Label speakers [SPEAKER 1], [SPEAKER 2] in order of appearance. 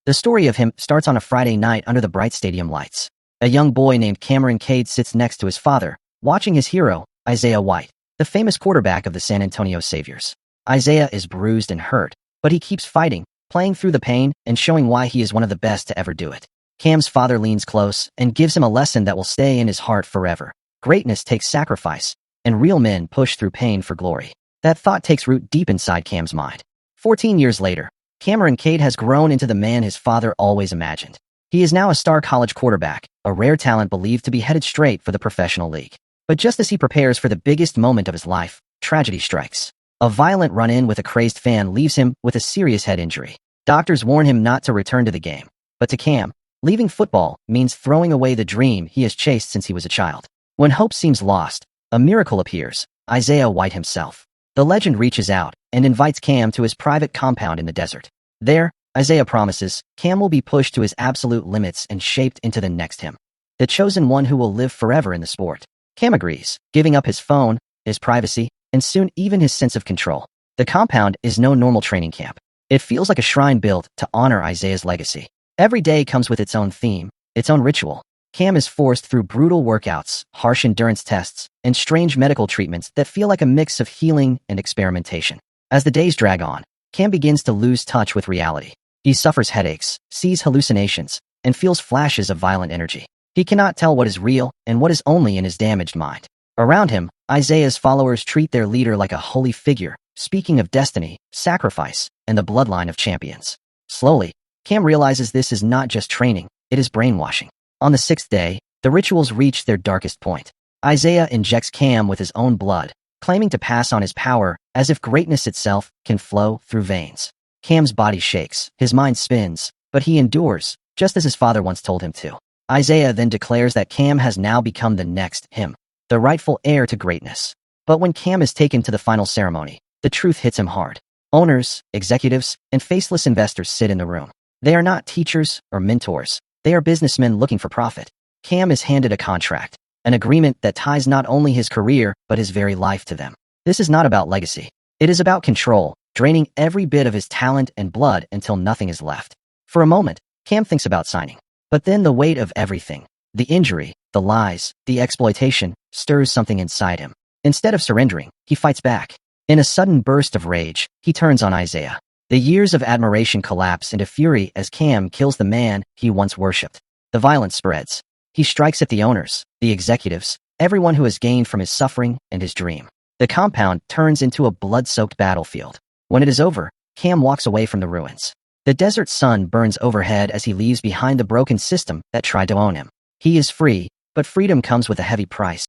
[SPEAKER 1] The story of him starts on a Friday night under the bright stadium lights. A young boy named Cade sits next to his father, watching his hero, Isaiah White, the famous quarterback of the San Antonio Saviors. Isaiah is bruised and hurt, but he keeps fighting, playing through the pain and showing why he is one of the best to ever do it. Cam's father leans close and gives him a lesson that will stay in his heart forever. Greatness takes sacrifice, and real men push through pain for glory. That thought takes root deep inside Cam's mind. 14 years later, Cade has grown into the man his father always imagined. He is now a star college quarterback, a rare talent believed to be headed straight for the professional league. But just as he prepares for the biggest moment of his life, tragedy strikes. A violent run-in with a crazed fan leaves him with a serious head injury. Doctors warn him not to return to the game. But to Cam, leaving football means throwing away the dream he has chased since he was a child. When hope seems lost, a miracle appears, Isaiah White himself. The legend reaches out and invites Cam to his private compound in the desert. There, Isaiah promises, Cam will be pushed to his absolute limits and shaped into the next him. The chosen one who will live forever in the sport. Cam agrees, giving up his phone, his privacy, and soon even his sense of control. The compound is no normal training camp. It feels like a shrine built to honor Isaiah's legacy. Every day comes with its own theme, its own ritual. Cam is forced through brutal workouts, harsh endurance tests, and strange medical treatments that feel like a mix of healing and experimentation. As the days drag on, Cam begins to lose touch with reality. He suffers headaches, sees hallucinations, and feels flashes of violent energy. He cannot tell what is real and what is only in his damaged mind. Around him, Isaiah's followers treat their leader like a holy figure, speaking of destiny, sacrifice, and the bloodline of champions. Slowly, Cam realizes this is not just training, it is brainwashing. On the 6th day, the rituals reach their darkest point. Isaiah injects Cam with his own blood, claiming to pass on his power as if greatness itself can flow through veins. Cam's body shakes, his mind spins, but he endures, just as his father once told him to. Isaiah then declares that Cam has now become the next him, the rightful heir to greatness. But when Cam is taken to the final ceremony, the truth hits him hard. Owners, executives, and faceless investors sit in the room. They are not teachers or mentors. They are businessmen looking for profit. Cam is handed a contract, an agreement that ties not only his career, but his very life to them. This is not about legacy. It is about control, draining every bit of his talent and blood until nothing is left. For a moment, Cam thinks about signing. But then the weight of everything, the injury, the lies, the exploitation, stirs something inside him. Instead of surrendering, he fights back. In a sudden burst of rage, he turns on Isaiah. The years of admiration collapse into fury as Cam kills the man he once worshipped. The violence spreads. He strikes at the owners, the executives, everyone who has gained from his suffering and his dream. The compound turns into a blood-soaked battlefield. When it is over, Cam walks away from the ruins. The desert sun burns overhead as he leaves behind the broken system that tried to own him. He is free, but freedom comes with a heavy price.